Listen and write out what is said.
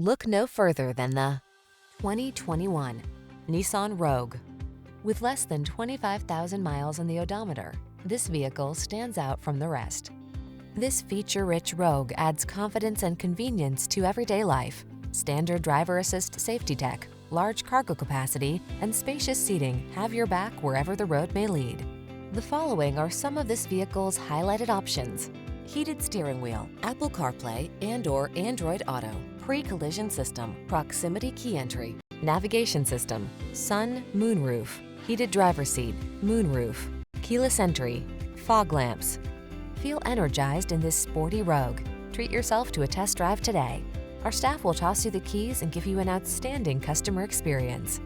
Look no further than the 2021 Nissan Rogue. With less than 25,000 miles on the odometer, this vehicle stands out from the rest. This feature-rich Rogue adds confidence and convenience to everyday life. Standard driver assist safety tech, large cargo capacity, and spacious seating have your back wherever the road may lead. The following are some of this vehicle's highlighted options: heated steering wheel, Apple CarPlay and/or Android Auto, pre-collision system, proximity key entry, navigation system, sun, moonroof, heated driver's seat, moonroof, keyless entry, fog lamps. Feel energized in this sporty Rogue. Treat yourself to a test drive today. Our staff will toss you the keys and give you an outstanding customer experience.